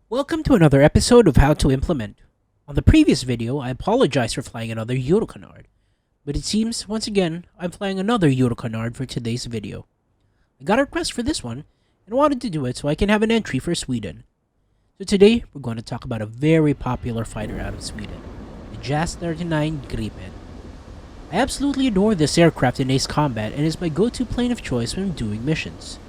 Welcome to another episode of How to Implement. On the previous video, I apologized for flying another Eurocanard, but it seems, once again, I'm flying another Eurocanard for today's video. I got a request for this one, and wanted to do it so I can have an entry for Sweden. So today, we're going to talk about a very popular fighter out of Sweden, the JAS-39 Gripen. I absolutely adore this aircraft in ace combat and is my go-to plane of choice when doing missions.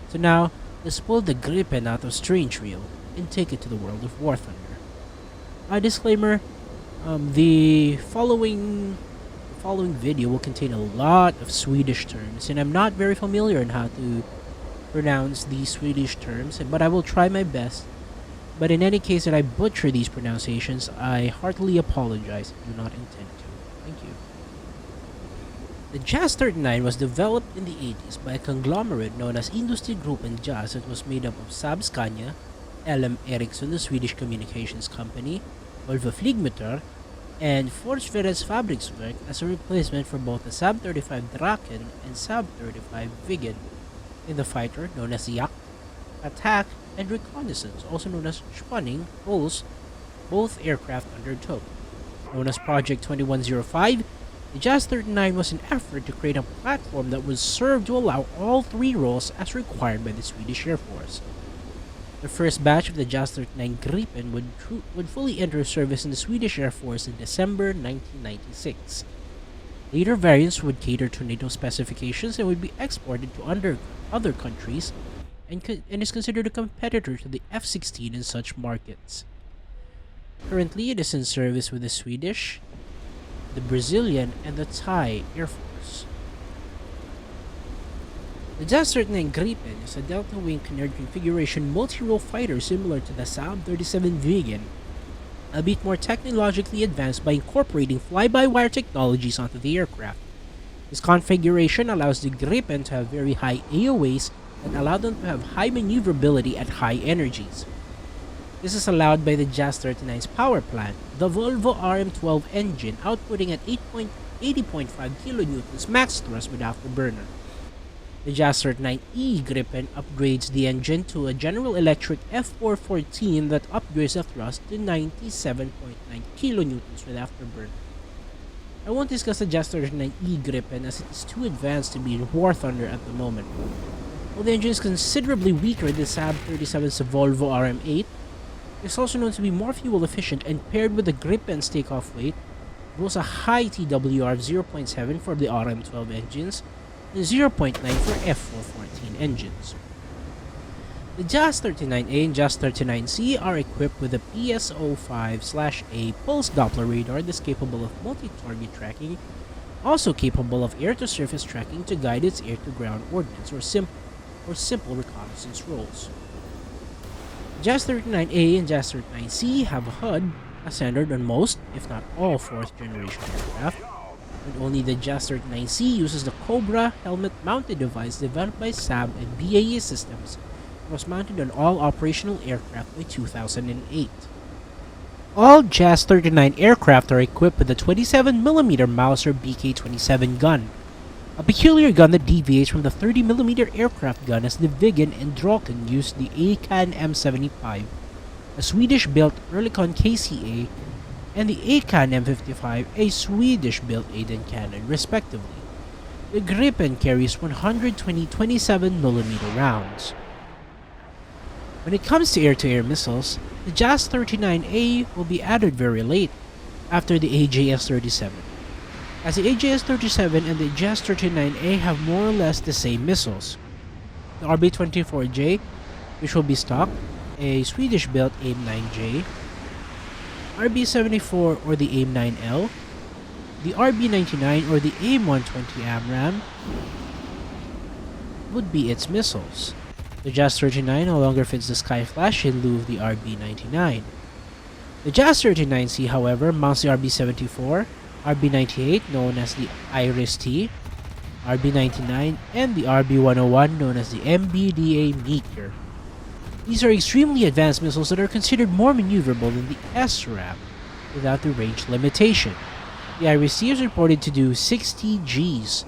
So now, let's pull the Gripen out of Strange Reel and take it to the world of War Thunder. A disclaimer, the following video will contain a lot of Swedish terms, and I'm not very familiar on how to pronounce these Swedish terms, but I will try my best. But in any case that I butcher these pronunciations, I heartily apologize and do not intend to. Thank you. The JAS-39 was developed in the 80s by a conglomerate known as Industrigruppen JAS that was made up of Saab Scania, LM Ericsson, the Swedish communications company, Volvo Flygmotor, and Forsvarets Fabriksverk as a replacement for both the Saab 35 Draken and Saab 35 Viggen in the fighter known as Jagd, Attack, and Reconnaissance, also known as Spanning, roles both aircraft undertook. Known as Project 2105, the JAS-39 was an effort to create a platform that would serve to allow all three roles as required by the Swedish Air Force. The first batch of the JAS-39 Gripen would fully enter service in the Swedish Air Force in December 1996. Later variants would cater to NATO specifications and would be exported to other countries and is considered a competitor to the F-16 in such markets. Currently, it is in service with the Swedish, the Brazilian, and the Thai Air Force. The JAS-39 Gripen is a delta-wing canard configuration multi-role fighter similar to the Saab 37 Viggen, albeit more technologically advanced by incorporating fly-by-wire technologies onto the aircraft. This configuration allows the Gripen to have very high AOAs that allow them to have high maneuverability at high energies. This is allowed by the JAS-39's power plant, the Volvo RM12 engine outputting at 80.5 kN max thrust with afterburner. The JAS-39E Gripen upgrades the engine to a General Electric F414 that upgrades the thrust to 97.9 kN with afterburner. I won't discuss the JAS-39E Gripen as it is too advanced to be in War Thunder at the moment. While the engine is considerably weaker than Saab 37's Volvo RM8, it is also known to be more fuel efficient, and paired with the Gripen's takeoff weight, boasts a high TWR of 0.7 for the RM12 engines and 0.9 for F414 engines. The JAS-39A and JAS-39C are equipped with a PSO5/A pulse Doppler radar that's capable of multi-target tracking, also capable of air-to-surface tracking to guide its air-to-ground ordnance or simple reconnaissance roles. JAS-39A and JAS-39C have a HUD as standard on most, if not all, 4th generation aircraft, and only the JAS-39C uses the Cobra helmet-mounted device developed by Saab and BAE Systems and was mounted on all operational aircraft by 2008. All JAS-39 aircraft are equipped with a 27mm Mauser BK-27 gun, a peculiar gun that deviates from the 30mm aircraft gun as the Viggen and Draken used the ACAN M75, a Swedish-built Oerlikon KCA, and the ACAN M55, a Swedish-built Aden cannon, respectively. The Gripen carries 120 27mm rounds. When it comes to air-to-air missiles, the JAS-39A will be added very late, after the AJS-37. As the AJS-37 and the JAS-39A have more or less the same missiles. The RB-24J, which will be stock, a Swedish-built AIM-9J, RB-74 or the AIM-9L, the RB-99 or the AIM-120 AMRAAM would be its missiles. The JAS-39 no longer fits the Skyflash in lieu of the RB-99. The JAS-39C, however, mounts the RB-74, RB-98 known as the Iris-T, RB-99, and the RB-101 known as the MBDA Meteor. These are extremely advanced missiles that are considered more maneuverable than the SRAM without the range limitation. The Iris-T is reported to do 60 Gs.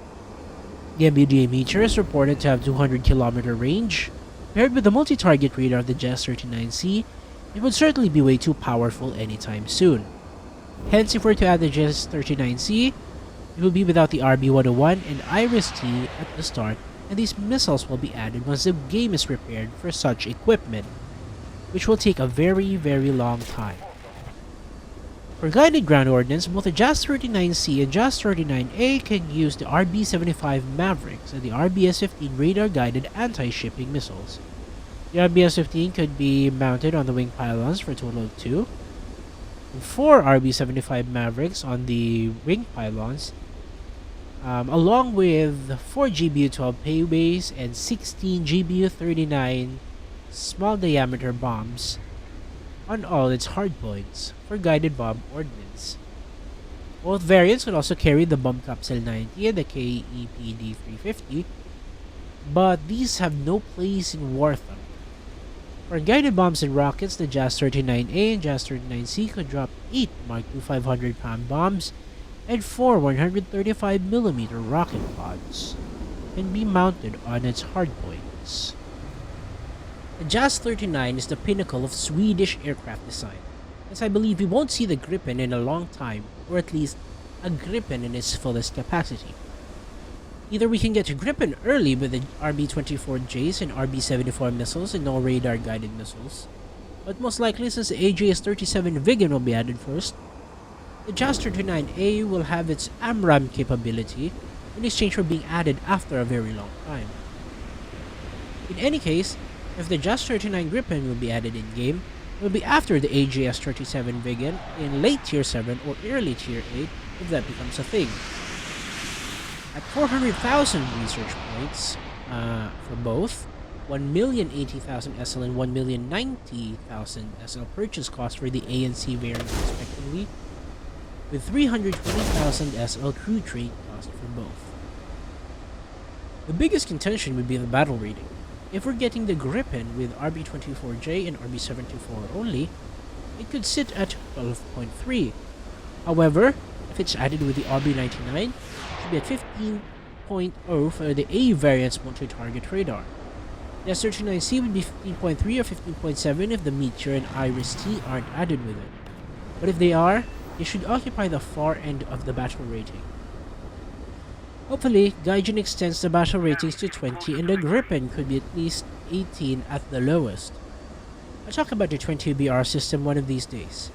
The MBDA Meteor is reported to have 200 km range. Paired with the multi-target radar of the JAS-39C, it would certainly be way too powerful anytime soon. Hence, if we're to add the JAS-39C, it will be without the RB-101 and Iris-T at the start, and these missiles will be added once the game is prepared for such equipment, which will take a very, very long time. For guided ground ordnance, both the JAS-39C and JAS-39A can use the RB-75 Mavericks and the RBS-15 radar-guided anti-shipping missiles. The RBS-15 could be mounted on the wing pylons for a total of 2, and 4 RB-75 Mavericks on the wing pylons, along with 4 GBU-12 payways and 16 GBU-39 small diameter bombs on all its hardpoints for guided bomb ordnance. Both variants could also carry the Bomb Capsule 90 and the KEPD 350, but these have no place in war thunder. For guided bombs and rockets, the JAS-39A and JAS-39C could drop 8 Mark II 500-pound bombs and 4 135mm rocket pods, and be mounted on its hardpoints. The JAS-39 is the pinnacle of Swedish aircraft design, as I believe we won't see the Gripen in a long time, or at least a Gripen in its fullest capacity. Either we can get to Gripen early with the RB-24 JAS and RB-74 missiles and no radar-guided missiles, but most likely since the AJS-37 Viggen will be added first, the JAS-39A will have its AMRAAM capability in exchange for being added after a very long time. In any case, if the JAS-39 Gripen will be added in-game, it will be after the AJS-37 Viggen in late Tier 7 or early Tier 8 if that becomes a thing. At 400,000 research points for both, 1,080,000 SL and 1,090,000 SL purchase cost for the A and C variants respectively, with 320,000 SL crew trade cost for both. The biggest contention would be the battle rating. If we're getting the Gripen with RB-24J and RB-724 only, it could sit at 12.3. However, if it's added with the RB-99, it should be at 15.0 for the A variant's multi-target radar. The S-39C would be 15.3 or 15.7 if the Meteor and Iris-T aren't added with it. But if they are, they should occupy the far end of the battle rating. Hopefully, Gaijin extends the battle ratings to 20 and the Gripen could be at least 18 at the lowest. I'll talk about the 20BR system one of these days.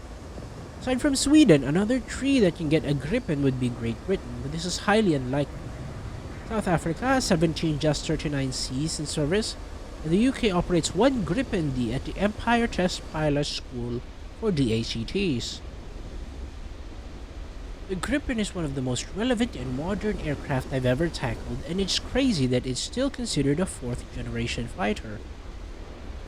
Aside from Sweden, another tree that can get a Gripen would be Great Britain, but this is highly unlikely. South Africa has 17 JAS-39Cs in service, and the UK operates 1 Gripen D at the Empire Test Pilot School for DACTs. The Gripen is one of the most relevant and modern aircraft I've ever tackled, and it's crazy that it's still considered a 4th generation fighter.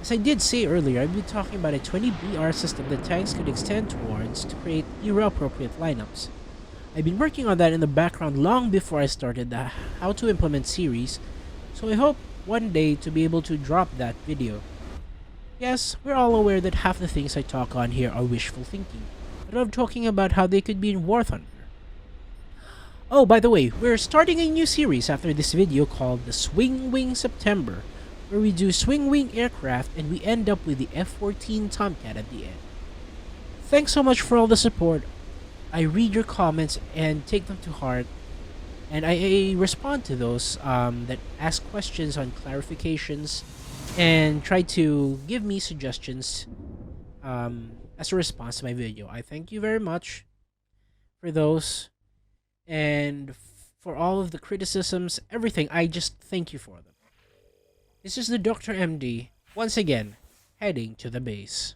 As I did say earlier, I've been talking about a 20BR system that tanks could extend towards to create era-appropriate lineups. I've been working on that in the background long before I started the How to Implement series, so I hope one day to be able to drop that video. Yes, we're all aware that half the things I talk on here are wishful thinking, but I'm talking about how they could be in War Thunder. Oh, by the way, we're starting a new series after this video called the Swing Wing September, where we do swing wing aircraft and we end up with the F-14 Tomcat at the end. Thanks so much for all the support. I read your comments and take them to heart, and I respond to those that ask questions on clarifications and try to give me suggestions as a response to my video. I thank you very much for those, and for all of the criticisms, everything. I just thank you for them. This is the Dr. MD, once again, heading to the base.